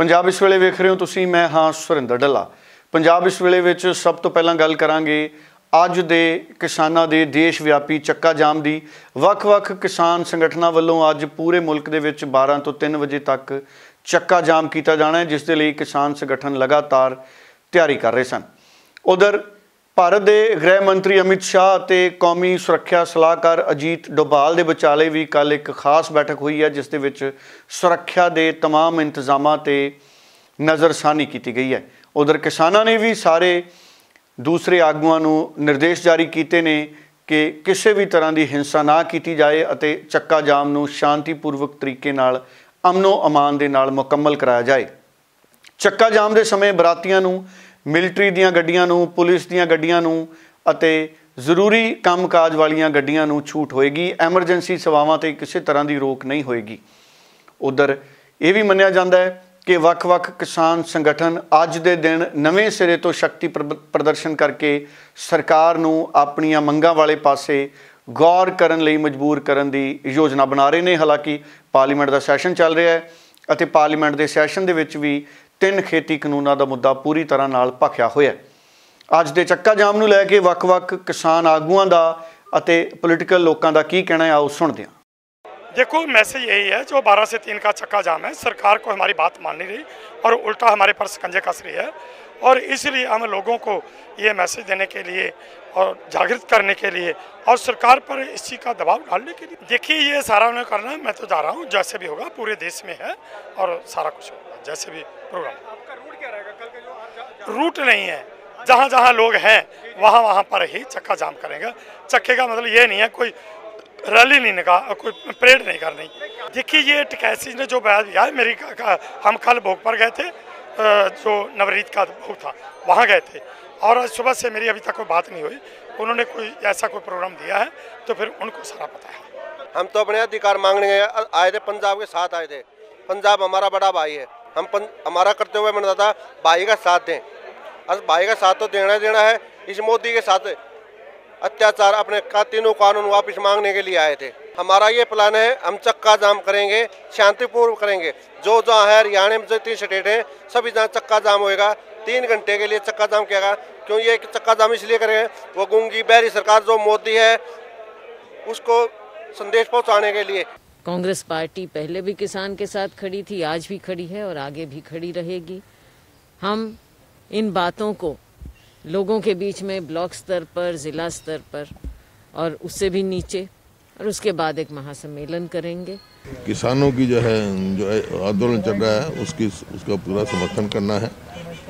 पंजाब इस वेले वेख रहे हो तुसीं, मैं हाँ सुरिंदर ढिल्ला। पंजाब इस वेले विच सब तो पहलां गल करांगे अज दे किसानां दे देश व्यापी चक्का जाम दी। वख-वख किसान संगठनां वल्लों अज पूरे मुल्क दे विच 12 तो 3 बजे तक चक्का जाम किया जाना है, जिस दे लई किसान संगठन लगातार तैयारी कर रहे सन। उधर भारत के गृह मंत्री अमित शाह ते कौमी सुरक्षा सलाहकार अजीत डोभाल के विचाले भी कल एक खास बैठक हुई है, जिस दे विच सुरक्षा के तमाम इंतजामां ते नज़रसानी की गई है। उधर किसानां ने भी सारे दूसरे आगुआं नूं निर्देश जारी किए ने कि किसी भी तरह की हिंसा ना की जाए अते चक्का जाम नूं शांतिपूर्वक तरीके नाल अमनो अमान दे नाल मुकम्मल कराया जाए। चक्का जाम के समय बरातियां नूं, मिलिटरी दीयां गड्डियां नूं, पुलिस दीयां गड्डियां नूं अते जरूरी काम काज वालियां गड्डियां नूं छूट होएगी। एमरजेंसी सेवावां ते किसी तरह की रोक नहीं होएगी। उधर यह भी मन्निया जाता है कि वख-वख किसान संगठन अज दे दिन नवें सिरे तो शक्ति प्रदर्शन करके सरकार नूं अपनियां मंगां वाले पासे गौर करन लई मजबूर करन दी योजना बना रहे हैं। हालांकि पार्लीमेंट का सैशन चल रहा है अते पार्लीमेंट के सैशन दे विच भी 3 खेती कानूनों का मुद्दा पूरी तरह नाल भखिया होया। अज दे चक्का जाम नूं लैके वख-वख किसान आगूआं दा अते पोलीटिकल लोकां दा की कहना है, आओ सुणदे हां। देखो, मैसेज यही है, जो 12 से 3 का चक्का जाम है, सरकार को हमारी बात मान नहीं रही और उल्टा हमारे पर शिकंजे कस रही है। और इसलिए हम लोगों को ये मैसेज देने के लिए और जागृत करने के लिए और सरकार पर इस चीज़ का दबाव डालने के लिए, देखिए ये सारा उन्हें करना है। मैं तो जा रहा हूँ, जैसे भी होगा पूरे देश में है और सारा कुछ होगा जैसे भी प्रोग्राम। आपका रूट क्या रहेगा कल का? जो रूट नहीं है, जहाँ जहाँ लोग हैं वहाँ पर ही चक्का जाम करेंगे। चक्के का मतलब ये नहीं है कोई रैली नहीं निकाल, कोई परेड नहीं करनी। देखिए, ये टिकैसी ने जो बयान दिया है, मेरी हम कल भोग पर गए थे, जो नवरीत का भोग था वहाँ गए थे और सुबह से मेरी अभी तक कोई बात नहीं हुई। उन्होंने कोई ऐसा कोई प्रोग्राम दिया है तो फिर उनको सारा पता है। हम तो अपने अधिकार मांगने आए थे, पंजाब के साथ आए थे। पंजाब हमारा बड़ा भाई है, हम हमारा करते हुए बनता था भाई का साथ दें। अब भाई का साथ तो देना है। इस मोदी के साथ अत्याचार अपने तीनों कानून वापस मांगने के लिए आए थे। हमारा ये प्लान है, हम चक्का जाम करेंगे, शांतिपूर्वक करेंगे। जो जहाँ है हरियाणा में जो 3 स्टेट हैं सभी जहाँ चक्का जाम होएगा, 3 घंटे के लिए चक्का जाम किया। क्यों ये चक्का जाम इसलिए करेंगे, वो गूंगी बहरी सरकार जो मोदी है उसको संदेश पहुँचाने के लिए। कांग्रेस पार्टी पहले भी किसान के साथ खड़ी थी, आज भी खड़ी है और आगे भी खड़ी रहेगी। हम इन बातों को लोगों के बीच में ब्लॉक स्तर पर, ज़िला स्तर पर और उससे भी नीचे, और उसके बाद एक महासम्मेलन करेंगे। किसानों की जो आंदोलन चल रहा है उसका पूरा समर्थन करना है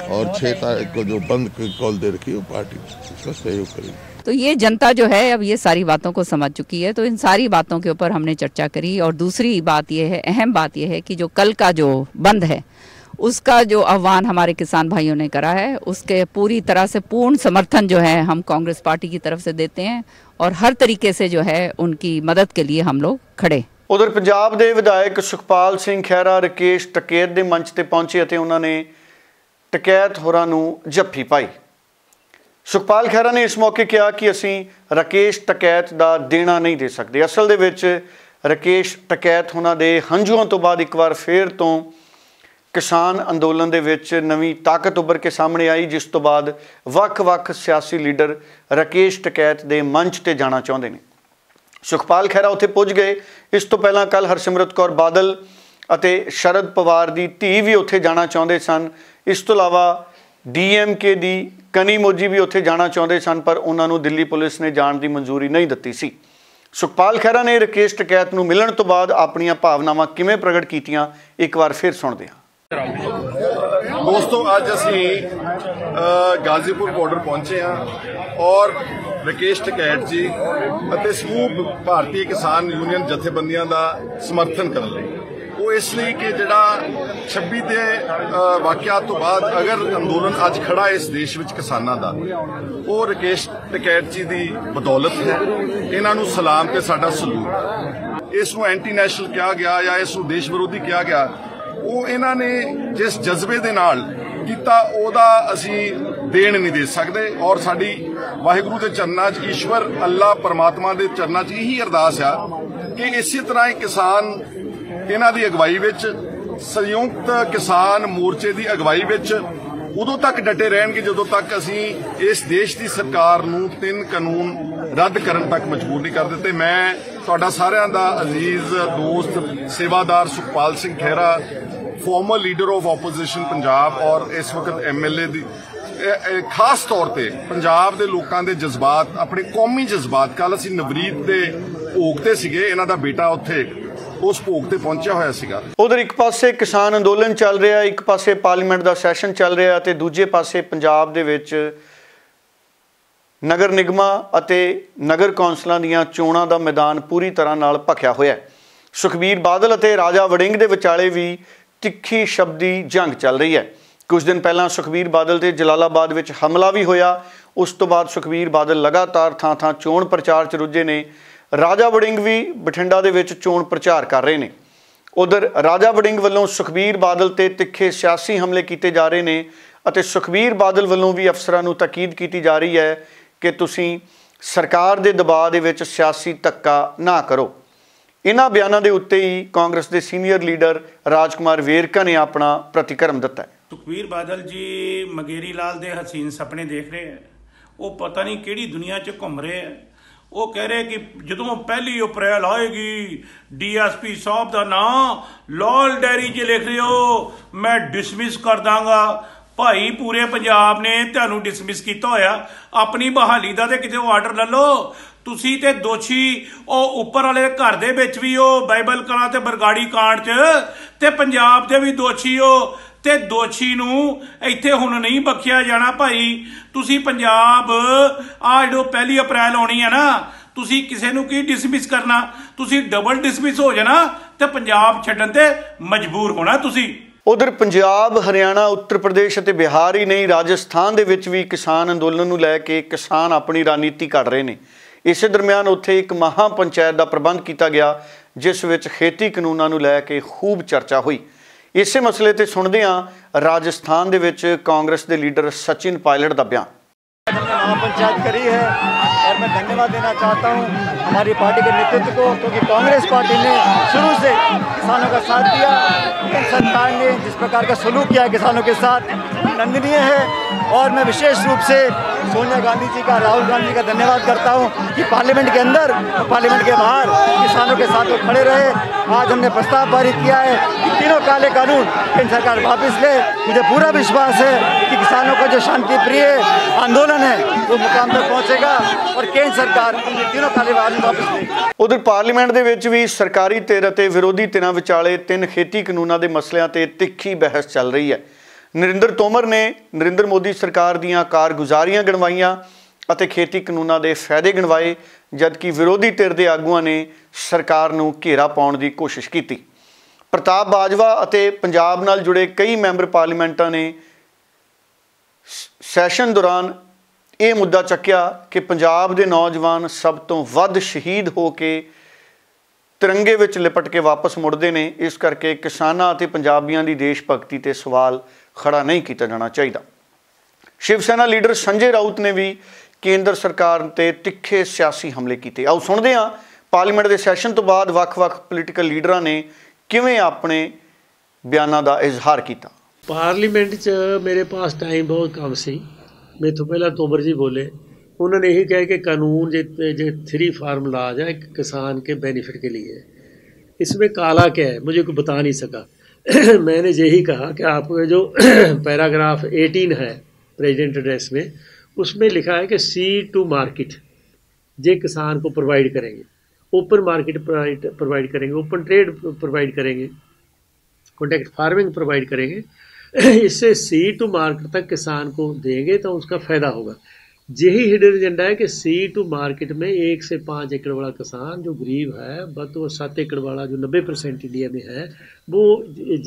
और 6 तारीख को जो बंद की कॉल दे रखी है वो पार्टी उसका सहयोग करेगी। तो ये जनता जो है अब ये सारी बातों को समझ चुकी है, तो इन सारी बातों के ऊपर हमने चर्चा करी। और दूसरी बात ये है, अहम बात ये है कि जो कल का जो बंद है उसका जो आह्वान हमारे किसान भाइयों ने करा है, उसके पूरी तरह से पूर्ण समर्थन जो है हम कांग्रेस पार्टी की तरफ से देते हैं और हर तरीके से जो है उनकी मदद के लिए हम लोग खड़े। उधर पंजाब के विधायक सुखपाल सिंह खैरा राकेश टकैत के मंच पर पहुंचे और उन्होंने टकैत होरां नूं जफ्फी पाई। सुखपाल खैरा ने इस मौके कहा कि असीं राकेश टकैत का देना नहीं दे सकते। असल दे विच राकेश टकैत होना दे हंझुआं तो बाद एक बार फिर तो किसान अंदोलन दे विच नवीं ताकत उभर के सामने आई, जिस तो बाद वख-वख सियासी लीडर राकेश टकैत दे मंच ते जाना चाहते हैं। सुखपाल खैरा उत्थे पुज गए। इस तो पहला कल हरसिमरत कौर बादल अते शरद पवार दी धी भी उत्थे जाना चाहते सन। इस तो इलावा DMK दी कनी मोजी भी उत्थे जाना चाहते सन, पर उन्होंने दिल्ली पुलिस ने जाण की मंजूरी नहीं दी सी। सुखपाल खैरा ने राकेश टकैत नूं मिलण तो बाद अपनियां भावनावां किवें प्रगट कीतियां, एक बार फिर सुणदे हां। दोस्तों, अज असी गाजीपुर बॉर्डर पहुंचे हैं और राकेश टकैत जी ਅਤੇ ਸਮੂਹ ਭਾਰਤੀ किसान यूनियन जथेबंदियों का समर्थन करने ਲਈ। वो इसलिए कि जिहड़ा 26 के वाक़ियात तो बाद अगर अंदोलन अज खड़ा है इस देश में किसानों का, वो राकेश टकैत जी की बदौलत है। इन्हां नूं सलाम ते साडा सलूट। इसनूं एंटी नैशनल कहा गया या इसनूं देश विरोधी कहा गया, वो इन्हां ने जिस जज्बे दे नाल कीता ओदा असी देण नहीं दे सकते। और साडी वाहिगुरू के चरनां च, ईश्वर अल्लाह परमात्मा के चरनां च यही अरदास आ कि इसी तरह ही किसान इन्हां दी अगवाई विच ਸੰਯੁਕਤ ਕਿਸਾਨ ਮੋਰਚੇ ਦੀ ਅਗਵਾਈ ਵਿੱਚ ਉਦੋਂ ਤੱਕ ਡਟੇ ਰਹਿਣਗੇ ਜਦੋਂ ਤੱਕ ਅਸੀਂ ਇਸ ਦੇਸ਼ ਦੀ ਸਰਕਾਰ ਨੂੰ 3 ਕਾਨੂੰਨ ਰੱਦ ਕਰਨ ਤੱਕ ਮਜਬੂਰ ਨਹੀਂ ਕਰ ਦਿੱਤੇ। ਮੈਂ ਤੁਹਾਡਾ ਸਾਰਿਆਂ ਦਾ ਅਜ਼ੀਜ਼ ਦੋਸਤ ਸੇਵਾਦਾਰ Sukhpal Singh Khaira, farmer leader of opposition Punjab ਔਰ ਇਸ ਵਕਤ MLA ਦੀ ਖਾਸ ਤੌਰ ਤੇ ਪੰਜਾਬ ਦੇ ਲੋਕਾਂ ਦੇ ਜਜ਼ਬਾਤ, ਆਪਣੇ ਕੌਮੀ ਜਜ਼ਬਾਤ, ਕੱਲ ਅਸੀਂ ਨਵਰੀਤ ਦੇ ਭੋਗ ਤੇ ਸੀਗੇ, ਇਹਨਾਂ ਦਾ ਬੇਟਾ ਉੱਥੇ ਉਸ ਭੋਗ ਤੇ ਪਹੁੰਚਿਆ ਹੋਇਆ ਸੀਗਾ। ਉਧਰ ਇੱਕ ਪਾਸੇ ਕਿਸਾਨ ਅੰਦੋਲਨ ਚੱਲ ਰਿਹਾ, ਇੱਕ ਪਾਸੇ ਪਾਰਲੀਮੈਂਟ ਦਾ ਸੈਸ਼ਨ ਚੱਲ ਰਿਹਾ ਤੇ ਦੂਜੇ ਪਾਸੇ ਪੰਜਾਬ ਦੇ ਵਿੱਚ ਨਗਰ ਨਿਗਮਾਂ ਅਤੇ ਨਗਰ ਕੌਂਸਲਾਂ ਦੀਆਂ ਚੋਣਾਂ ਦਾ ਮੈਦਾਨ ਪੂਰੀ ਤਰ੍ਹਾਂ ਨਾਲ ਭਖਿਆ ਹੋਇਆ ਹੈ। ਸੁਖਬੀਰ ਬਾਦਲ ਅਤੇ ਰਾਜਾ ਵੜਿੰਗ ਦੇ ਵਿਚਾਲੇ ਵੀ ਤਿੱਖੀ ਸ਼ਬਦੀ ਜੰਗ ਚੱਲ ਰਹੀ ਹੈ। ਕੁਝ ਦਿਨ ਪਹਿਲਾਂ ਸੁਖਬੀਰ ਬਾਦਲ ਤੇ ਜਲਾਲਾਬਾਦ ਵਿੱਚ ਹਮਲਾ ਵੀ ਹੋਇਆ। ਉਸ ਤੋਂ ਬਾਅਦ ਸੁਖਬੀਰ ਬਾਦਲ ਲਗਾਤਾਰ ਥਾਂ-ਥਾਂ ਚੋਣ ਪ੍ਰਚਾਰ 'ਚ ਰੁੱਝੇ ਨੇ। ਰਾਜਾ ਵੜਿੰਗ ਵੀ ਬਠਿੰਡਾ ਦੇ ਵਿੱਚ ਚੋਣ ਪ੍ਰਚਾਰ ਕਰ ਰਹੇ ਨੇ। ਉਧਰ ਰਾਜਾ ਵੜਿੰਗ ਵੱਲੋਂ ਸੁਖਬੀਰ ਬਾਦਲ ਤੇ ਤਿੱਖੇ ਸਿਆਸੀ ਹਮਲੇ ਕੀਤੇ ਜਾ ਰਹੇ ਨੇ ਅਤੇ ਸੁਖਬੀਰ ਬਾਦਲ ਵੱਲੋਂ ਵੀ ਅਫਸਰਾਂ ਨੂੰ ਤਾਕੀਦ ਕੀਤੀ ਜਾ ਰਹੀ ਹੈ ਕਿ ਤੁਸੀਂ ਸਰਕਾਰ ਦੇ ਦਬਾਅ ਦੇ ਵਿੱਚ ਸਿਆਸੀ ਧੱਕਾ ਨਾ ਕਰੋ। ਇਹਨਾਂ ਬਿਆਨਾਂ ਦੇ ਉੱਤੇ ਹੀ ਕਾਂਗਰਸ ਦੇ ਸੀਨੀਅਰ ਲੀਡਰ ਰਾਜਕੁਮਾਰ ਵੇਰਕਾ ਨੇ ਆਪਣਾ ਪ੍ਰਤੀਕਰਮ ਦਿੱਤਾ ਹੈ। ਸੁਖਬੀਰ ਬਾਦਲ ਜੀ ਮਗੇਰੀ ਲਾਲ ਦੇ ਹਸੀਨ ਸੁਪਨੇ ਦੇਖ ਰਹੇ ਹੈ। ਉਹ ਪਤਾ ਨਹੀਂ ਕਿਹੜੀ ਦੁਨੀਆ 'ਚ ਘੁੰਮ ਰਹੇ ਹੈ। ਉਹ ਕਹਿ ਰਹੇ ਕਿ ਜਦੋਂ 1 ਅਪ੍ਰੈਲ ਆਏਗੀ DSP ਸਾਹਿਬ ਦਾ ਨਾਂ ਲਾਲ ਡੈਰੀ 'ਚ ਲਿਖ ਲਿਓ, ਮੈਂ ਡਿਸਮਿਸ ਕਰ ਦਾਂਗਾ। ਭਾਈ ਪੂਰੇ ਪੰਜਾਬ ਨੇ ਤੁਹਾਨੂੰ ਡਿਸਮਿਸ ਕੀਤਾ ਹੋਇਆ, ਆਪਣੀ ਬਹਾਲੀ ਦਾ ਤੇ ਕਿਤੇ ਆਰਡਰ ਲੈ ਲਓ। ਤੁਸੀਂ ਤੇ ਦੋਸ਼ੀ ਉਹ ਉੱਪਰ ਵਾਲੇ ਘਰ ਦੇ ਵਿੱਚ ਵੀ ਉਹ ਬਾਈਬਲ ਕਲਾਂ ਤੇ ਬਰਗਾੜੀ ਕਾਂਡ 'ਚ ਤੇ ਪੰਜਾਬ ਦੇ ਵੀ ਦੋਸ਼ੀ ਹੋ ਤੇ ਦੋਸ਼ੀ ਨੂੰ ਇੱਥੇ ਹੁਣ ਨਹੀਂ ਬਖਸ਼ਿਆ ਜਾਣਾ। ਭਾਈ ਤੁਸੀਂ ਪੰਜਾਬ ਆ ਜੋ 1 ਅਪ੍ਰੈਲ ਆਉਣੀ ਹੈ ਨਾ, ਤੁਸੀਂ ਕਿਸੇ ਨੂੰ ਕੀ ਡਿਸਮਿਸ ਕਰਨਾ, ਤੁਸੀਂ ਡਬਲ ਡਿਸਮਿਸ ਹੋ ਜਾਣਾ ਤੇ ਪੰਜਾਬ ਛੱਡਣ ਤੇ ਮਜਬੂਰ ਹੋਣਾ ਤੁਸੀਂ। ਉਧਰ ਪੰਜਾਬ, ਹਰਿਆਣਾ, ਉੱਤਰ ਪ੍ਰਦੇਸ਼ ਅਤੇ ਬਿਹਾਰ ਹੀ ਨਹੀਂ, ਰਾਜਸਥਾਨ ਦੇ ਵਿੱਚ ਵੀ ਕਿਸਾਨ ਅੰਦੋਲਨ ਨੂੰ ਲੈ ਕੇ ਕਿਸਾਨ ਆਪਣੀ ਰਣਨੀਤੀ ਘੜ ਰਹੇ ਨੇ। ਇਸੇ ਦਰਮਿਆਨ ਉੱਥੇ ਇੱਕ ਮਹਾ ਪੰਚਾਇਤ ਦਾ ਪ੍ਰਬੰਧ ਕੀਤਾ ਗਿਆ ਜਿਸ ਵਿੱਚ ਖੇਤੀ ਕਾਨੂੰਨਾਂ ਨੂੰ ਲੈ ਕੇ ਖੂਬ ਚਰਚਾ ਹੋਈ। ਇਸੇ ਮਸਲੇ ਤੇ ਸੁਣਦੇ ਹਾਂ राजस्थान ਦੇ ਵਿੱਚ कांग्रेस ਦੇ ਲੀਡਰ सचिन पायलट ਦਾ बयान। महापंचायत करी है और मैं धन्यवाद देना चाहता हूं हमारी पार्टी के नेतृत्व को, क्योंकि कांग्रेस पार्टी ने शुरू से किसानों का साथ दिया। इन सरकार ने जिस प्रकार का सलूक किया किसानों के साथ निंदनीय है। और मैं विशेष रूप से सोनिया गांधी जी का, राहुल गांधी जी का धन्यवाद करता हूं कि पार्लियामेंट के अंदर और पार्लियामेंट के बाहर किसानों के साथ वो खड़े रहे। आज हमने प्रस्ताव पारित किया है कि तीनों काले कानून केंद्र सरकार वापस ले। मुझे पूरा विश्वास है कि किसानों का जो शांति प्रिय आंदोलन है वो मुकाम तक पहुंचेगा और केंद्र सरकार तीनों काले कानून वापस ले। उधर पार्लीमेंट ਦੇ ਵਿੱਚ ਵੀ ਸਰਕਾਰੀ ਧਿਰ ਅਤੇ ਵਿਰੋਧੀ ਧਿਰਾਂ ਵਿਚਾਲੇ 3 ਖੇਤੀ ਕਾਨੂੰਨਾਂ ਦੇ ਮਸਲਿਆਂ ਤੇ ਤਿੱਖੀ ਬਹਿਸ ਚੱਲ ਰਹੀ ਹੈ। ਨਰਿੰਦਰ ਤੋਮਰ ਨੇ ਨਰਿੰਦਰ ਮੋਦੀ ਸਰਕਾਰ ਦੀਆਂ ਕਾਰਗੁਜ਼ਾਰੀਆਂ ਗਿਣਵਾਈਆਂ ਅਤੇ ਖੇਤੀ ਕਾਨੂੰਨਾਂ ਦੇ ਫਾਇਦੇ ਗਿਣਵਾਏ, ਜਦਕਿ ਵਿਰੋਧੀ ਧਿਰ ਦੇ ਆਗੂਆਂ ਨੇ ਸਰਕਾਰ ਨੂੰ ਘੇਰਾ ਪਾਉਣ ਦੀ ਕੋਸ਼ਿਸ਼ ਕੀਤੀ। ਪ੍ਰਤਾਪ ਬਾਜਵਾ ਅਤੇ ਪੰਜਾਬ ਨਾਲ ਜੁੜੇ ਕਈ ਮੈਂਬਰ ਪਾਰਲੀਮੈਂਟਾਂ ਨੇ ਸੈਸ਼ਨ ਦੌਰਾਨ ਇਹ ਮੁੱਦਾ ਚੱਕਿਆ ਕਿ ਪੰਜਾਬ ਦੇ ਨੌਜਵਾਨ ਸਭ ਤੋਂ ਵੱਧ ਸ਼ਹੀਦ ਹੋ ਕੇ ਤਿਰੰਗੇ ਵਿੱਚ ਲਿਪਟ ਕੇ ਵਾਪਸ ਮੁੜਦੇ ਨੇ। ਇਸ ਕਰਕੇ ਕਿਸਾਨਾਂ ਅਤੇ ਪੰਜਾਬੀਆਂ ਦੀ ਦੇਸ਼ ਭਗਤੀ ਤੇ ਸਵਾਲ ਖੜਾ ਨਹੀਂ ਕੀਤਾ ਜਾਣਾ ਚਾਹੀਦਾ। शिव सेना लीडर संजय राउत ने भी केंद्र सरकार ते तिखे सियासी हमले किए। आओ सुनते हैं पार्लीमेंट के सैशन तो बाद ਵੱਖ-ਵੱਖ पोलीटिकल लीडर ने किवें अपने बयानों का इजहार किया। पार्लीमेंट च मेरे पास टाइम बहुत कम सी। मेरे तो पहला तोमर जी बोले, उन्होंने यही कहा कि कानून जो 3 फार्म लाज है किसान के बेनिफिट के लिए, इसमें काला क्या है मुझे कोई बता नहीं सका। मैंने यही कहा कि आपको जो पैराग्राफ 18 है प्रेसिडेंट एड्रेस में, उसमें लिखा है कि सीड टू मार्केट जे किसान को प्रोवाइड करेंगे, ओपन मार्केट प्रोवाइड करेंगे, ओपन ट्रेड प्रोवाइड करेंगे, कॉन्ट्रैक्ट फार्मिंग प्रोवाइड करेंगे। इससे सीड टू मार्केट तक किसान को देंगे तो उसका फ़ायदा होगा। यही हिडन एजेंडा है कि सीड टू मार्केट में 1 से 5 एकड़ वाला किसान जो गरीब है, बस वो 7 एकड़ वाला जो 90% इंडिया में है वो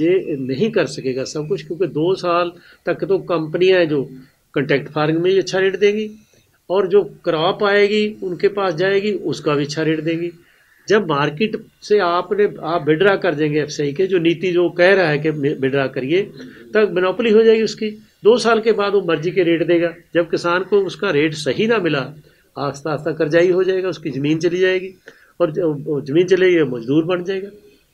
ये नहीं कर सकेगा सब कुछ, क्योंकि 2 साल तक तो कंपनियां जो कॉन्ट्रैक्ट फार्मिंग में भी अच्छा रेट देंगी और जो क्रॉप आएगी उनके पास जाएगी उसका भी अच्छा रेट देंगी। जब मार्केट से आप विड्रा कर देंगे एफसीआई के, जो नीति जो कह रहा है कि विड्रा करिए, तब मोनोपोली हो जाएगी उसकी। 2 साल के बाद वो मर्जी के रेट देगा। जब किसान को उसका रेट सही ना मिला, आस्ता आस्ता कर्जाई हो जाएगा, उसकी ज़मीन चली जाएगी और ज़मीन चलेगी मजदूर बन जाएगा।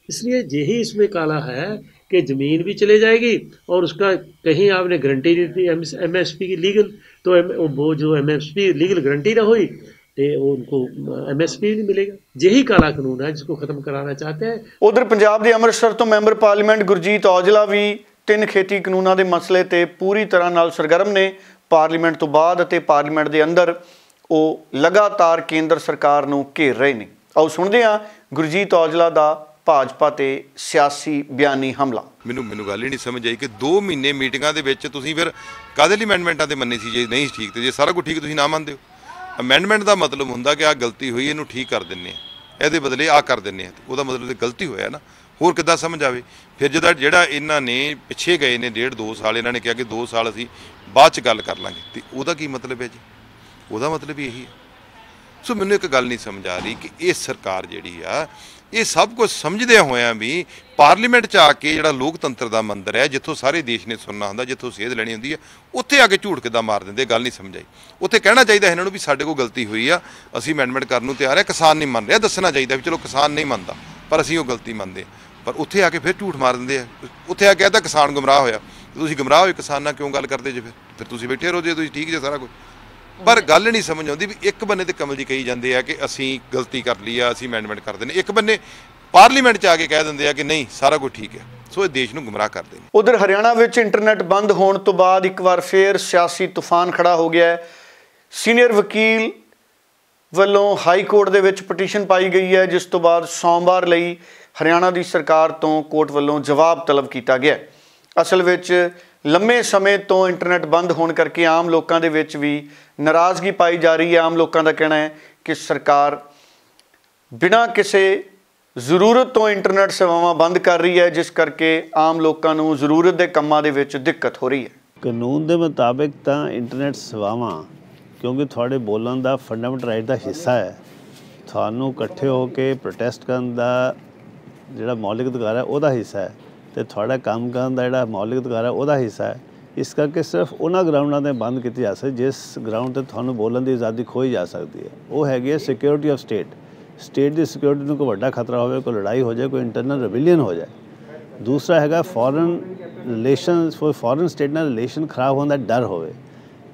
इसलिए यही इसमें काला है कि ज़मीन भी चले जाएगी और उसका कहीं आपने गारंटी नहीं दी MSP की लीगल, तो वो जो MSP लीगल गारंटी ना हुई तो उनको MSP नहीं मिलेगा। यही काला कानून है जिसको खत्म कराना चाहते हैं। उधर पंजाब के अमृतसर तो मैंबर पार्लीमेंट गुरजीत औजला भी 3 खेती कानूनों के मसले ते पूरी तरह नाल सरगर्म ने। पार्लीमेंट तो बाद अते पार्लीमेंट के अंदर वो लगातार केंद्र सरकार नूं घेर रहे हैं। आओ सुनते हैं गुरजीत औजला का भाजपा ते सियासी बयानी हमला। ਮੈਨੂੰ ਗੱਲ ਹੀ ਨਹੀਂ ਸਮਝ ਆਈ ਕਿ 2 ਮਹੀਨੇ ਮੀਟਿੰਗਾਂ ਦੇ ਵਿੱਚ ਤੁਸੀਂ ਫਿਰ ਕਾਹਦੇ ਲਈ ਅਮੈਂਡਮੈਂਟਾਂ ਤੇ ਮੰਨੀ ਸੀ ਜੇ ਨਹੀਂ ਠੀਕ ਤੇ ਜੇ ਸਾਰਾ ਕੁਝ ਠੀਕ ਤੁਸੀਂ ਨਾ ਮੰਨਦੇ ਹੋ। ਅਮੈਂਡਮੈਂਟ ਦਾ ਮਤਲਬ ਹੁੰਦਾ ਕਿ ਆਹ ਗਲਤੀ ਹੋਈ ਇਹਨੂੰ ਠੀਕ ਕਰ ਦਿੰਨੇ ਆ, ਇਹਦੇ ਬਦਲੇ ਆਹ ਕਰ ਦਿੰਨੇ ਆ, ਉਹਦਾ ਮਤਲਬ ਤੇ ਗਲਤੀ ਹੋਇਆ ਨਾ, ਹੋਰ ਕਿੱਦਾਂ ਸਮਝ ਆਵੇ। ਫਿਰ ਜਦੋਂ ਜਿਹੜਾ ਇਹਨਾਂ ਨੇ ਪਿੱਛੇ ਗਏ ਨੇ 1.5-2 ਸਾਲ, ਇਹਨਾਂ ਨੇ ਕਿਹਾ ਕਿ 2 ਸਾਲ ਅਸੀਂ ਬਾਅਦ 'ਚ ਗੱਲ ਕਰ ਲਾਂਗੇ, ਤੇ ਉਹਦਾ ਕੀ ਮਤਲਬ ਹੈ ਜੀ? ਉਹਦਾ ਮਤਲਬ ਹੀ ਇਹੀ ਹੈ। ਸੋ ਮੈਨੂੰ ਇੱਕ ਗੱਲ ਨਹੀਂ ਸਮਝ ਆ ਰਹੀ ਕਿ ਇਹ ਸਰਕਾਰ ਜਿਹੜੀ ਆ ਇਹ ਸਭ ਕੁਝ ਸਮਝਦਿਆਂ ਹੋਇਆਂ ਵੀ ਪਾਰਲੀਮੈਂਟ 'ਚ ਆ ਕੇ ਜਿਹੜਾ ਲੋਕਤੰਤਰ ਦਾ ਮੰਦਰ ਹੈ, ਜਿੱਥੋਂ ਸਾਰੇ ਦੇਸ਼ ਨੇ ਸੁਣਨਾ ਹੁੰਦਾ, ਜਿੱਥੋਂ ਸੇਧ ਲੈਣੀ ਹੁੰਦੀ ਹੈ, ਉੱਥੇ ਆ ਕੇ ਝੂਠ ਕਿੱਦਾਂ ਮਾਰ ਦਿੰਦੇ, ਗੱਲ ਨਹੀਂ ਸਮਝ ਆਈ। ਉੱਥੇ ਕਹਿਣਾ ਚਾਹੀਦਾ ਇਹਨਾਂ ਨੂੰ ਵੀ ਸਾਡੇ ਕੋਲ ਗਲਤੀ ਹੋਈ ਆ, ਅਸੀਂ ਅਮੈਂਡਮੈਂਟ ਕਰਨ ਨੂੰ ਤਿਆਰ ਹੈ, ਕਿਸਾਨ ਨਹੀਂ ਮੰਨ ਰਿਹਾ, ਦੱਸਣਾ ਚਾਹੀਦਾ ਵੀ ਚਲੋ ਕਿਸਾਨ ਨਹੀਂ ਮੰਨਦਾ ਪਰ ਅਸੀਂ ਉਹ ਗਲਤੀ ਮੰਨਦੇ। ਪਰ ਉੱਥੇ ਆ ਕੇ ਫਿਰ ਝੂਠ ਮਾਰ ਦਿੰਦੇ ਆ। ਉੱਥੇ ਆ ਕੇ ਕਹਿੰਦਾ ਕਿਸਾਨ ਗੁੰਮਰਾਹ ਹੋਇਆ, ਤੁਸੀਂ ਗੁੰਮਰਾਹ ਹੋਏ ਕਿਸਾਨ ਨਾਲ ਕਿਉਂ ਗੱਲ ਕਰਦੇ ਜੇ? ਫਿਰ ਤੁਸੀਂ ਬੈਠੇ ਰਹੋ ਜੇ ਤੁਸੀਂ ਠੀਕ ਜੇ ਸਾਰਾ ਕੁਝ। ਪਰ ਗੱਲ ਨਹੀਂ ਸਮਝ ਆਉਂਦੀ ਵੀ ਇੱਕ ਬੰਨੇ ਤੇ ਕਮਲ ਜੀ ਕਹੀ ਜਾਂਦੇ ਆ ਕਿ ਅਸੀਂ ਗਲਤੀ ਕਰ ਲਈ ਆ, ਅਸੀਂ ਅਮੈਂਡਮੈਂਟ ਕਰਦੇ ਨੇ, ਇੱਕ ਬੰਨੇ ਪਾਰਲੀਮੈਂਟ 'ਚ ਆ ਕੇ ਕਹਿ ਦਿੰਦੇ ਆ ਕਿ ਨਹੀਂ ਸਾਰਾ ਕੁਝ ਠੀਕ ਹੈ। ਸੋ ਇਹ ਦੇਸ਼ ਨੂੰ ਗੁੰਮਰਾਹ ਕਰਦੇ ਨੇ। ਉਧਰ ਹਰਿਆਣਾ ਵਿੱਚ ਇੰਟਰਨੈਟ ਬੰਦ ਹੋਣ ਤੋਂ ਬਾਅਦ ਇੱਕ ਵਾਰ ਫਿਰ ਸਿਆਸੀ ਤੂਫਾਨ ਖੜਾ ਹੋ ਗਿਆ ਹੈ। ਸੀਨੀਅਰ ਵਕੀਲ ਵੱਲੋਂ ਹਾਈ ਕੋਰਟ ਦੇ ਵਿੱਚ ਪਟੀਸ਼ਨ ਪਾਈ ਗਈ ਹੈ, ਜਿਸ ਤੋਂ ਬਾਅਦ ਸੋਮਵਾਰ ਲਈ ਹਰਿਆਣਾ ਦੀ ਸਰਕਾਰ ਤੋਂ ਕੋਰਟ ਵੱਲੋਂ ਜਵਾਬ ਤਲਬ ਕੀਤਾ ਗਿਆ। ਅਸਲ ਵਿੱਚ ਲੰਮੇ ਸਮੇਂ ਤੋਂ ਇੰਟਰਨੈਟ ਬੰਦ ਹੋਣ ਕਰਕੇ ਆਮ ਲੋਕਾਂ ਦੇ ਵਿੱਚ ਵੀ ਨਾਰਾਜ਼ਗੀ ਪਾਈ ਜਾ ਰਹੀ ਹੈ। ਆਮ ਲੋਕਾਂ ਦਾ ਕਹਿਣਾ ਹੈ ਕਿ ਸਰਕਾਰ ਬਿਨਾਂ ਕਿਸੇ ਜ਼ਰੂਰਤ ਤੋਂ ਇੰਟਰਨੈਟ ਸੇਵਾਵਾਂ ਬੰਦ ਕਰ ਰਹੀ ਹੈ, ਜਿਸ ਕਰਕੇ ਆਮ ਲੋਕਾਂ ਨੂੰ ਜ਼ਰੂਰਤ ਦੇ ਕੰਮਾਂ ਦੇ ਵਿੱਚ ਦਿੱਕਤ ਹੋ ਰਹੀ ਹੈ। ਕਾਨੂੰਨ ਦੇ ਮੁਤਾਬਿਕ ਤਾਂ ਇੰਟਰਨੈਟ ਸੇਵਾਵਾਂ ਕਿਉਂਕਿ ਤੁਹਾਡੇ ਬੋਲਣ ਦਾ ਫੰਡਾਮੈਂਟਲ ਰਾਈਟ ਦਾ ਹਿੱਸਾ ਹੈ, ਤੁਹਾਨੂੰ ਇਕੱਠੇ ਹੋ ਕੇ ਪ੍ਰੋਟੈਸਟ ਕਰਨ ਦਾ ਜਿਹੜਾ ਮੌਲਿਕ ਅਧਿਕਾਰ ਹੈ ਉਹਦਾ ਹਿੱਸਾ ਹੈ, ਅਤੇ ਤੁਹਾਡਾ ਕੰਮ ਕਰਨ ਦਾ ਜਿਹੜਾ ਮੌਲਿਕ ਅਧਿਕਾਰ ਹੈ ਉਹਦਾ ਹਿੱਸਾ ਹੈ। ਇਸ ਕਰਕੇ ਸਿਰਫ ਉਹਨਾਂ ਗਰਾਊਂਡਾਂ 'ਤੇ ਬੰਦ ਕੀਤੀ ਜਾ ਸਕਦੀ ਜਿਸ ਗਰਾਊਂਡ 'ਤੇ ਤੁਹਾਨੂੰ ਬੋਲਣ ਦੀ ਆਜ਼ਾਦੀ ਖੋਈ ਜਾ ਸਕਦੀ ਹੈ। ਉਹ ਹੈਗੀ ਹੈ security of state. State the security ਨੂੰ ਕੋਈ ਵੱਡਾ ਖਤਰਾ ਹੋਵੇ, ਕੋਈ ਲੜਾਈ ਹੋ ਜਾਏ, ਕੋਈ ਇੰਟਰਨਲ ਰਿਵੀਲੀਅਨ ਹੋ ਜਾਏ। ਦੂਸਰਾ ਹੈਗਾ ਫੋਰਨ ਰਿਲੇਸ਼ਨ, ਫੋਰਨ ਸਟੇਟ ਨਾਲ ਰਿਲੇਸ਼ਨ ਖਰਾਬ ਹੋਣ ਦਾ ਡਰ ਹੋਵੇ।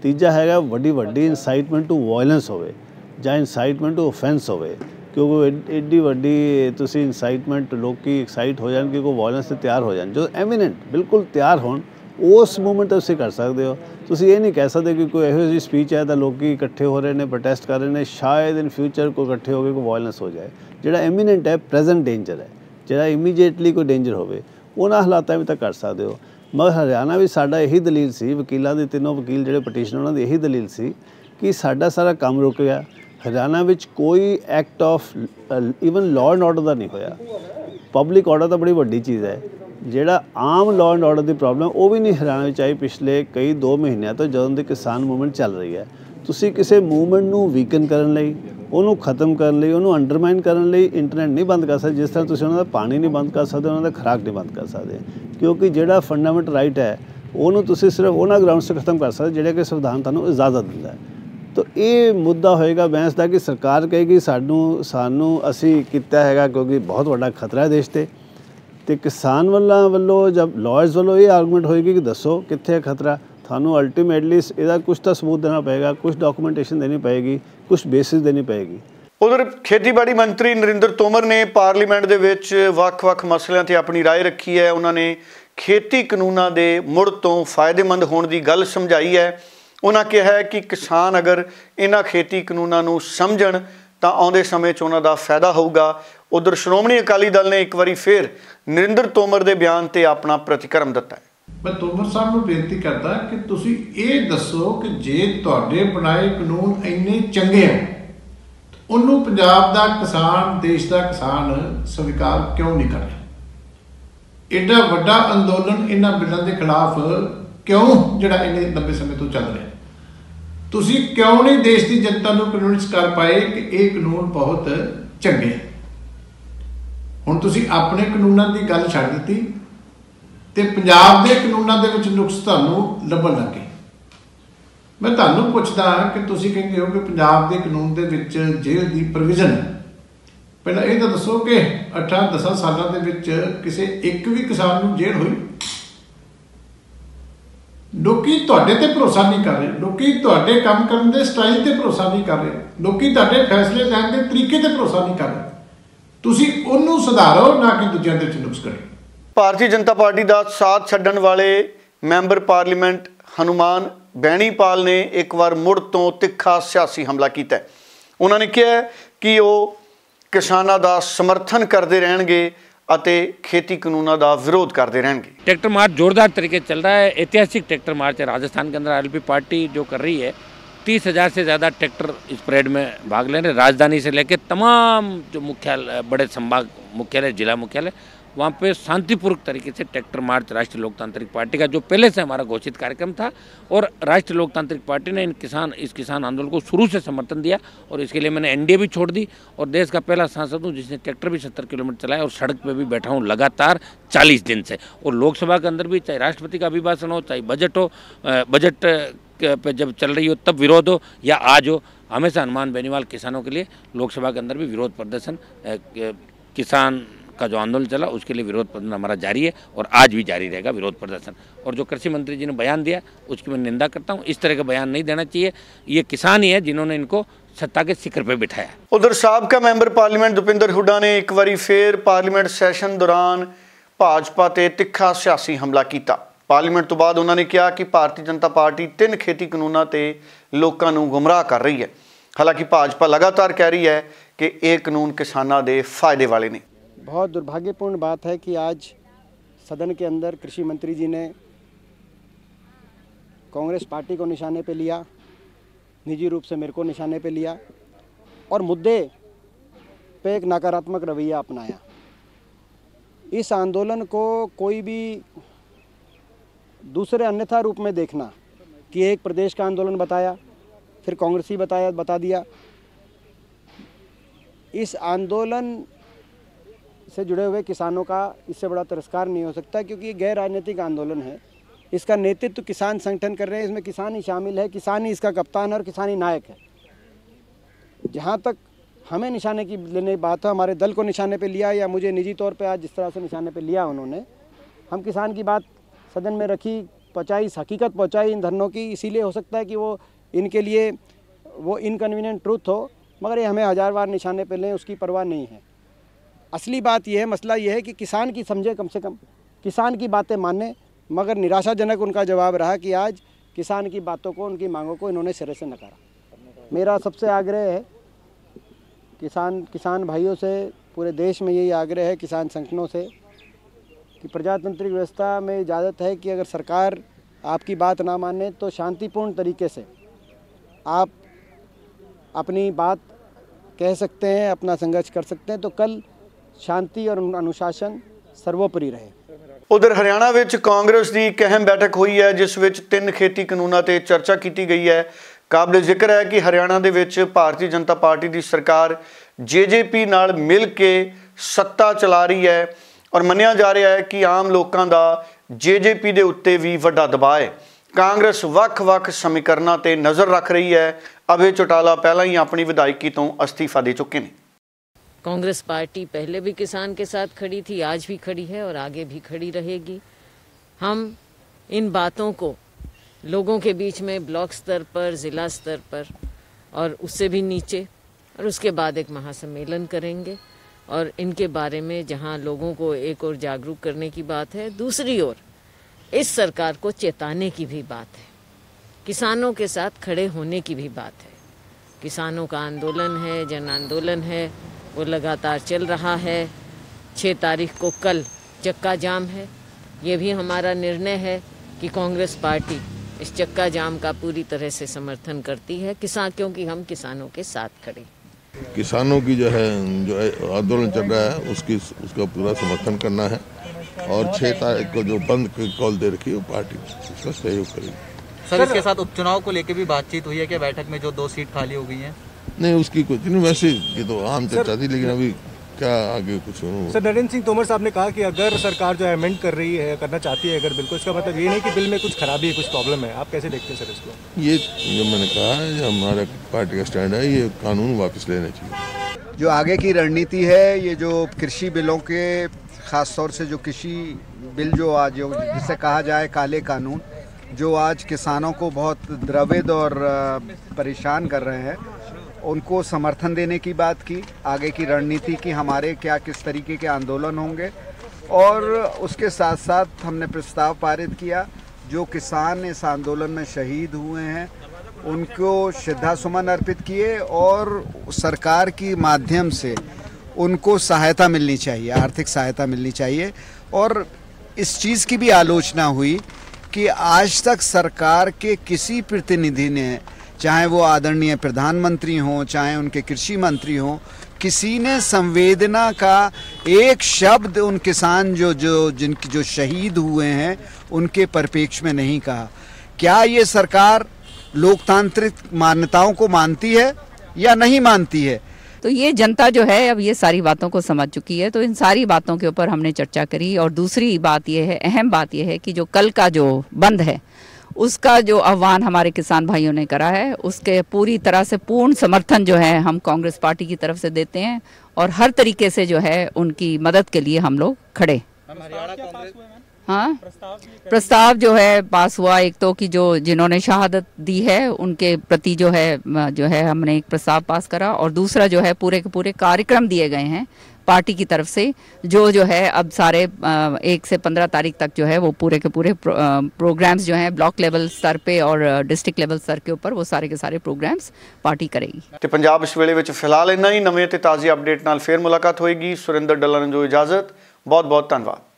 ਤੀਜਾ ਹੈਗਾ ਵੱਡੀ ਇਨਸਾਈਟਮੈਂਟ ਟੂ ਵਾਇਲੈਂਸ ਹੋਵੇ ਜਾਂ ਇਨਸਾਈਟਮੈਂਟ ਟੂ ਓਫੈਂਸ ਹੋਵੇ, ਕਿਉਂਕਿ ਐਡੀ ਵੱਡੀ ਤੁਸੀਂ ਇਨਸਾਈਟਮੈਂਟ ਲੋਕੀ ਐਕਸਾਈਟ ਹੋ ਜਾਣ ਕਿ ਕੋਈ ਵਾਇਲੈਂਸ 'ਤੇ ਤਿਆਰ ਹੋ ਜਾਣ, ਜੋ ਐਮੀਨੈਂਟ ਬਿਲਕੁਲ ਤਿਆਰ ਹੋਣ, ਉਸ ਮੂਵਮੈਂਟ ਤੁਸੀਂ ਕਰ ਸਕਦੇ ਹੋ। ਤੁਸੀਂ ਇਹ ਨਹੀਂ ਕਹਿ ਸਕਦੇ ਕਿ ਕੋਈ ਇਹੋ ਜਿਹੀ ਸਪੀਚ ਹੈ ਤਾਂ ਲੋਕ ਇਕੱਠੇ ਹੋ ਰਹੇ ਨੇ, ਪ੍ਰੋਟੈਸਟ ਕਰ ਰਹੇ ਨੇ, ਸ਼ਾਇਦ ਇਨ ਫਿਊਚਰ ਕੋਈ ਇਕੱਠੇ ਹੋ ਕੇ ਕੋਈ ਵਾਇਲੈਂਸ ਹੋ ਜਾਏ। ਜਿਹੜਾ ਐਮੀਨੈਂਟ ਹੈ, ਪ੍ਰੈਜ਼ੈਂਟ ਡੇਂਜਰ ਹੈ, ਜਿਹੜਾ ਇਮੀਡੀਏਟਲੀ ਕੋਈ ਡੇਂਜਰ ਹੋਵੇ, ਉਹਨਾਂ ਹਾਲਾਤਾਂ ਵਿੱਚ ਤਾਂ ਕਰ ਸਕਦੇ ਹੋ। ਮਗਰ ਹਰਿਆਣਾ ਵੀ ਸਾਡਾ ਇਹੀ ਦਲੀਲ ਸੀ, ਵਕੀਲਾਂ ਦੇ ਤਿੰਨੋਂ ਵਕੀਲ ਜਿਹੜੇ ਪਟੀਸ਼ਨ ਉਹਨਾਂ ਦੀ ਇਹੀ ਦਲੀਲ ਸੀ ਕਿ ਸਾਡਾ ਸਾਰਾ ਕੰਮ ਰੁਕ ਗਿਆ। ਹਰਿਆਣਾ ਵਿੱਚ ਕੋਈ act of even law and order ਦਾ ਨਹੀਂ ਹੋਇਆ। ਪਬਲਿਕ ਆਰਡਰ ਤਾਂ ਬੜੀ ਵੱਡੀ ਚੀਜ਼ ਹੈ, ਜਿਹੜਾ ਆਮ law and order the problem ਉਹ ਵੀ ਨਹੀਂ ਹਰਿਆਣਾ ਵਿੱਚ ਆਈ ਪਿਛਲੇ ਕਈ 2 ਮਹੀਨਿਆਂ ਤੋਂ, ਜਦੋਂ ਦੀ ਕਿਸਾਨ ਮੂਵਮੈਂਟ ਚੱਲ ਰਹੀ ਹੈ। ਤੁਸੀਂ ਕਿਸੇ ਮੂਵਮੈਂਟ ਨੂੰ ਵੀਕਨ ਕਰਨ ਲਈ, ਉਹਨੂੰ ਖਤਮ ਕਰਨ ਲਈ, ਉਹਨੂੰ ਅੰਡਰਮਾਈਨ ਕਰਨ ਲਈ ਇੰਟਰਨੈਟ ਨਹੀਂ ਬੰਦ ਕਰ ਸਕਦੇ, ਜਿਸ ਤਰ੍ਹਾਂ ਤੁਸੀਂ ਉਹਨਾਂ ਦਾ ਪਾਣੀ ਨਹੀਂ ਬੰਦ ਕਰ ਸਕਦੇ, ਉਹਨਾਂ ਦਾ ਖੁਰਾਕ ਨਹੀਂ ਬੰਦ ਕਰ ਸਕਦੇ, ਕਿਉਂਕਿ ਜਿਹੜਾ ਫੰਡਾਮੈਂਟਲ ਰਾਈਟ ਹੈ ਉਹਨੂੰ ਤੁਸੀਂ ਸਿਰਫ ਉਹਨਾਂ ਗਰਾਊਂਡਸ 'ਤੇ ਖਤਮ ਕਰ ਸਕਦੇ ਜਿਹੜੇ ਕਿ ਸੰਵਿਧਾਨ ਤੁਹਾਨੂੰ ਇਜਾਜ਼ਤ ਦਿੰਦਾ ਹੈ। ਤਾਂ ਇਹ ਮੁੱਦਾ ਹੋਏਗਾ ਬਹਿਸ ਦਾ ਕਿ ਸਰਕਾਰ ਕਹੇਗੀ ਸਾਨੂੰ ਅਸੀਂ ਕੀਤਾ ਹੈਗਾ ਕਿਉਂਕਿ ਬਹੁਤ ਵੱਡਾ ਖਤਰਾ ਹੈ ਦੇਸ਼ 'ਤੇ, ਅਤੇ ਕਿਸਾਨ ਵੱਲੋਂ ਜਦ ਲਾਇਰਸ ਵੱਲੋਂ ਇਹ ਆਰਗੂਮੈਂਟ ਹੋਏਗੀ ਕਿ ਦੱਸੋ ਕਿੱਥੇ ਹੈ ਖਤਰਾ, ਤੁਹਾਨੂੰ ਅਲਟੀਮੇਟਲੀ ਇਹਦਾ ਕੁਛ ਤਾਂ ਸਬੂਤ ਦੇਣਾ ਪਏਗਾ, ਕੁਛ ਡਾਕੂਮੈਂਟੇਸ਼ਨ ਦੇਣੀ ਪਏਗੀ, ਕੁਛ ਬੇਸਿਸ ਦੇਣੀ ਪਏਗੀ। ਉਧਰ ਖੇਤੀਬਾੜੀ ਮੰਤਰੀ ਨਰਿੰਦਰ ਤੋਮਰ ਨੇ ਪਾਰਲੀਮੈਂਟ ਦੇ ਵਿੱਚ ਵੱਖ-ਵੱਖ ਮਸਲਿਆਂ 'ਤੇ ਆਪਣੀ ਰਾਏ ਰੱਖੀ ਹੈ। ਉਹਨਾਂ ਨੇ ਖੇਤੀ ਕਾਨੂੰਨਾਂ ਦੇ ਮੁੜ ਤੋਂ ਫਾਇਦੇਮੰਦ ਹੋਣ ਦੀ ਗੱਲ ਸਮਝਾਈ ਹੈ। ਉਹਨਾਂ ਕਿਹਾ ਹੈ ਕਿ ਕਿਸਾਨ ਅਗਰ ਇਹਨਾਂ ਖੇਤੀ ਕਾਨੂੰਨਾਂ ਨੂੰ ਸਮਝਣ ਤਾਂ ਆਉਂਦੇ ਸਮੇਂ 'ਚ ਉਹਨਾਂ ਦਾ ਫਾਇਦਾ ਹੋਊਗਾ। ਉਧਰ ਸ਼੍ਰੋਮਣੀ ਅਕਾਲੀ ਦਲ ਨੇ ਇੱਕ ਵਾਰੀ ਫਿਰ ਨਰਿੰਦਰ ਤੋਮਰ ਦੇ ਬਿਆਨ 'ਤੇ ਆਪਣਾ ਪ੍ਰਤੀਕਰਮ ਦਿੱਤਾ ਹੈ। ਮੈਂ ਤੋਮਰ ਸਾਹਿਬ ਨੂੰ ਬੇਨਤੀ ਕਰਦਾ ਕਿ ਤੁਸੀਂ ਇਹ ਦੱਸੋ ਕਿ ਜੇ ਤੁਹਾਡੇ ਬਣਾਏ ਕਾਨੂੰਨ ਇੰਨੇ ਚੰਗੇ ਆ, ਉਹਨੂੰ ਪੰਜਾਬ ਦਾ ਕਿਸਾਨ, ਦੇਸ਼ ਦਾ ਕਿਸਾਨ ਸਵੀਕਾਰ ਕਿਉਂ ਨਹੀਂ ਕਰ ਰਿਹਾ? ਐਡਾ ਵੱਡਾ ਅੰਦੋਲਨ ਇਹਨਾਂ ਬਿੱਲਾਂ ਦੇ ਖਿਲਾਫ ਕਿਉਂ ਜਿਹੜਾ ਇੰਨੇ ਲੰਬੇ ਸਮੇਂ ਤੋਂ ਚੱਲ ਰਿਹਾ? ਤੁਸੀਂ ਕਿਉਂ ਨਹੀਂ ਦੇਸ਼ ਦੀ ਜਨਤਾ ਨੂੰ ਕਨਵਿੰਸ ਕਰ ਪਾਏ ਕਿ ਇਹ ਕਾਨੂੰਨ ਬਹੁਤ ਚੰਗੇ ਹੈ? ਹੁਣ ਤੁਸੀਂ ਆਪਣੇ ਕਾਨੂੰਨਾਂ ਦੀ ਗੱਲ ਛੱਡ ਦਿੱਤੀ ਤੇ ਪੰਜਾਬ ਦੇ ਕਾਨੂੰਨਾਂ ਦੇ ਵਿੱਚ ਨੁਕਸ ਤੁਹਾਨੂੰ ਲੱਭਣ ਲੱਗੇ। ਮੈਂ ਤੁਹਾਨੂੰ ਪੁੱਛਦਾ ਕਿ ਤੁਸੀਂ ਕਹਿੰਦੇ ਹੋ ਕਿ ਪੰਜਾਬ ਦੇ ਕਾਨੂੰਨ ਦੇ ਵਿੱਚ ਜੇਲ੍ਹ ਦੀ ਪ੍ਰੋਵੀਜ਼ਨ, ਪਹਿਲਾਂ ਇਹ ਤਾਂ ਦੱਸੋ ਕਿ 8-10 ਸਾਲਾਂ ਦੇ ਵਿੱਚ ਕਿਸੇ ਇੱਕ ਵੀ ਕਿਸਾਨ ਨੂੰ ਜੇਲ੍ਹ ਹੋਈ? ਲੋਕੀ ਤੁਹਾਡੇ ਤੇ ਭਰੋਸਾ ਨਹੀਂ ਕਰ ਰਹੇ, ਲੋਕੀ ਤੁਹਾਡੇ ਕੰਮ ਕਰਨ ਦੇ ਸਟਾਈਲ ਤੇ ਭਰੋਸਾ ਨਹੀਂ ਕਰ ਰਹੇ, ਲੋਕੀ ਤੁਹਾਡੇ ਫੈਸਲੇ ਲੈਣ ਦੇ ਤਰੀਕੇ ਤੇ ਭਰੋਸਾ ਨਹੀਂ ਕਰ ਰਹੇ। ਤੁਸੀਂ ਉਹਨੂੰ ਸੁਧਾਰੋ, ਨਾ ਕਿ ਦੂਜਿਆਂ ਦੇ ਵਿੱਚ ਨੁਕਸ ਕਰੋ। ਭਾਰਤੀ ਜਨਤਾ ਪਾਰਟੀ ਦਾ ਸਾਥ ਛੱਡਣ ਵਾਲੇ ਮੈਂਬਰ ਪਾਰਲੀਮੈਂਟ ਹਨੂਮਾਨ ਬੈਣੀਪਾਲ ਨੇ ਇੱਕ ਵਾਰ ਮੁੜ ਤੋਂ ਤਿੱਖਾ ਸਿਆਸੀ ਹਮਲਾ ਕੀਤਾ। ਉਹਨਾਂ ਨੇ ਕਿਹਾ ਕਿ ਉਹ ਕਿਸਾਨਾਂ ਦਾ ਸਮर्थन करते रहेंगे ਅਤੇ खेती कानूनों का विरोध करते रहेंगे। ट्रैक्टर मार्च जोरदार तरीके चल रहा है, ऐतिहासिक ट्रैक्टर मार्च है राजस्थान के अंदर। आरएलपी पार्टी जो कर रही है, 30,000 से ज़्यादा ट्रैक्टर इस परेड में भाग ले रहे हैं। राजधानी से लेकर तमाम जो मुख्यालय, बड़े संभाग मुख्यालय, जिला मुख्यालय, वहाँ पे शांतिपूर्वक तरीके से ट्रैक्टर मार्च राष्ट्रीय लोकतांत्रिक पार्टी का जो पहले से हमारा घोषित कार्यक्रम था, और राष्ट्रीय लोकतांत्रिक पार्टी ने इस किसान आंदोलन को शुरू से समर्थन दिया। और इसके लिए मैंने एनडीए भी छोड़ दी और देश का पहला सांसद हूँ जिसने ट्रैक्टर भी 70 किलोमीटर चलाया और सड़क पे भी बैठा हूँ लगातार 40 दिन से। और लोकसभा के अंदर भी चाहे राष्ट्रपति का अभिभाषण हो, चाहे बजट हो, बजट पे जब चल रही हो तब विरोध हो या आज हो, हमेशा हनुमान बेनीवाल किसानों के लिए लोकसभा के अंदर भी विरोध प्रदर्शन, किसान का जो आंदोलन चला उसके लिए विरोध प्रदर्शन हमारा जारी है और आज भी जारी रहेगा विरोध प्रदर्शन। और जो कृषि मंत्री जी ने बयान दिया उसकी मैं निंदा करता हूँ। इस तरह का बयान नहीं देना चाहिए। ये किसान ही है जिन्होंने इनको सत्ता के शिखर पर बिठाया। उधर साबका मैंबर पार्लीमेंट दुपिंदर हुड्डा ने एक बार फिर पार्लीमेंट सैशन दौरान भाजपा ते तिखा सियासी हमला किया। पार्लीमेंट तो बाद उन्होंने कहा कि भारतीय जनता पार्टी 3 खेती कानूनों ते लोगों को गुमराह कर रही है। हालांकि भाजपा लगातार कह रही है कि ये कानून किसानों के फायदे वाले नहीं। बहुत दुर्भाग्यपूर्ण बात है कि आज सदन के अंदर कृषि मंत्री जी ने कांग्रेस पार्टी को निशाने पे लिया, निजी रूप से मेरे को निशाने पे लिया और मुद्दे पे एक नकारात्मक रवैया अपनाया। इस आंदोलन को कोई भी दूसरे अन्यथा रूप में देखना कि एक प्रदेश का आंदोलन बताया, फिर कांग्रेसी बता दिया। इस आंदोलन से जुड़े हुए किसानों का इससे बड़ा तिरस्कार नहीं हो सकता, क्योंकि ये गैर राजनीतिक आंदोलन है। इसका नेतृत्व किसान संगठन कर रहे हैं, इसमें किसान ही शामिल है, किसान ही इसका कप्तान है और किसान ही नायक है। जहाँ तक हमें निशाने की लेने की बात है, हमारे दल को निशाने पे लिया या मुझे निजी तौर पे आज जिस तरह से निशाने पे लिया उन्होंने, हम किसान की बात सदन में रखी, पहुँचाई, हकीकत पहुँचाई इन धरनों की। इसीलिए हो सकता है कि वो इनके लिए वो इनकन्वीनियंट ट्रूथ हो, मगर ये हमें 1000 बार निशाने पे लें उसकी परवाह नहीं है। असली बात यह है, मसला यह है कि किसान की समझे, कम से कम किसान की बातें माने। मगर निराशाजनक उनका जवाब रहा कि आज किसान की बातों को, उनकी मांगों को इन्होंने सिरे से नकारा। मेरा सबसे आग्रह है किसान भाइयों से, पूरे देश में यही आग्रह है किसान संगठनों से कि प्रजातांत्रिक व्यवस्था में इजाज़त है कि अगर सरकार आपकी बात ना माने तो शांतिपूर्ण तरीके से आप अपनी बात कह सकते हैं, अपना संघर्ष कर सकते हैं। तो कल शांति और अनुशासन सर्वोपरि रहे। उधर हरियाणा विच कांग्रेस की एक अहम बैठक हुई है जिस विच 3 खेती कानूनों पर चर्चा की गई है। काबिल जिक्र है कि हरियाणा दे विच भारतीय जनता पार्टी की सरकार जेजेपी नाल मिल के सत्ता चला रही है और मन्निया जा रहा है कि आम लोगों का जेजेपी के उत्ते भी वड्डा दबाव है। कांग्रेस वख-वख समीकरणों पर नज़र रख रही है। अभय चौटाला पहला ही अपनी विधायकी तो अस्तीफा दे चुके हैं। कांग्रेस पार्टी पहले भी किसान के साथ खड़ी थी, आज भी खड़ी है और आगे भी खड़ी रहेगी। हम इन बातों को लोगों के बीच में ब्लॉक स्तर पर, ज़िला स्तर पर और उससे भी नीचे, और उसके बाद एक महासम्मेलन करेंगे। और इनके बारे में जहां लोगों को एक और जागरूक करने की बात है, दूसरी ओर इस सरकार को चेताने की भी बात है, किसानों के साथ खड़े होने की भी बात है। किसानों का आंदोलन है, जन आंदोलन है, वो लगातार चल रहा है। 6 तारीख को कल चक्का जाम है। ये भी हमारा निर्णय है कि कांग्रेस पार्टी इस चक्का जाम का पूरी तरह से समर्थन करती है, क्योंकि हम किसानों के साथ खड़े। किसानों की जो आंदोलन चल रहा है उसका पूरा समर्थन करना है और 6 तारीख को जो बंद की कॉल दे रखी है वो पार्टी इसका सहयोग करेगी। सर, इसके साथ उपचुनाव को लेकर भी बातचीत हुई है कि बैठक में जो 2 सीट खाली हो गई हैं? नहीं, उसकी कुछ नहीं, वैसे ये तो आम चर्चा थी, लेकिन अभी क्या आगे कुछ सर, नरेंद्र सिंह तोमर साहब ने कहा कि अगर सरकार जो अमेंड कर रही है, करना चाहती है, अगर बिल्कुल, इसका मतलब ये नहीं कि बिल में कुछ खराबी है, कुछ प्रॉब्लम है। आप कैसे देखते हैं सर इसको? ये जो मैंने कहा है, हमारा पार्टी का स्टैंड है, ये कानून वापस लेना चाहिए। जो आगे की रणनीति है, ये जो कृषि बिलों के ख़ास तौर से जो कृषि बिल जो आज जिसे कहा जाए काले कानून, जो आज किसानों को बहुत द्रवित और परेशान कर रहे हैं, उनको समर्थन देने की बात की, आगे की रणनीति की, हमारे क्या किस तरीके के आंदोलन होंगे। और उसके साथ साथ हमने प्रस्ताव पारित किया, जो किसान इस आंदोलन में शहीद हुए हैं उनको श्रद्धा सुमन अर्पित किए और सरकार की माध्यम से उनको सहायता मिलनी चाहिए, आर्थिक सहायता मिलनी चाहिए। और इस चीज़ की भी आलोचना हुई कि आज तक सरकार के किसी प्रतिनिधि ने, चाहे वो आदरणीय प्रधानमंत्री हों, चाहे उनके कृषि मंत्री हों, किसी ने संवेदना का एक शब्द उन किसान जिनकी जो शहीद हुए हैं उनके परिप्रेक्ष्य में नहीं कहा। क्या ये सरकार लोकतांत्रिक मान्यताओं को मानती है या नहीं मानती है? तो ये जनता जो है अब ये सारी बातों को समझ चुकी है, तो इन सारी बातों के ऊपर हमने चर्चा करी। और दूसरी बात ये है, अहम बात ये है कि जो कल का जो बंद है उसका जो आह्वान हमारे किसान भाइयों ने करा है, उसके पूरी तरह से पूर्ण समर्थन जो है हम कांग्रेस पार्टी की तरफ से देते हैं और हर तरीके से जो है उनकी मदद के लिए हम लोग खड़े। हाँ, प्रस्ताव जो है पास हुआ। एक तो कि जो जिन्होंने शहादत दी है उनके प्रति जो है हमने एक प्रस्ताव पास करा, और दूसरा जो है पूरे के पूरे कार्यक्रम दिए गए हैं पार्टी की तरफ से, जो है अब सारे 1 से 15 तारीख तक जो है वो पूरे के पूरे प्रोग्राम्स जो हैं ब्लॉक लेवल स्तर पे और डिस्ट्रिक्ट लेवल स्तर के ऊपर वो सारे के सारे प्रोग्राम्स पार्टी करेगी। ਤੇ ਪੰਜਾਬ ਇਸ ਵੇਲੇ ਵਿੱਚ ਫਿਲਹਾਲ ਇੰਨਾ ਹੀ। ਨਵੇਂ ਤੇ ਤਾਜ਼ੀ ਅਪਡੇਟ ਨਾਲ ਫੇਰ ਮੁਲਾਕਾਤ ਹੋਏਗੀ। ਸੁਰਿੰਦਰ ਡੱਲਾ ਨੂੰ ਜੋ ਇਜਾਜ਼ਤ, ਬਹੁਤ ਬਹੁਤ ਧੰਨਵਾਦ।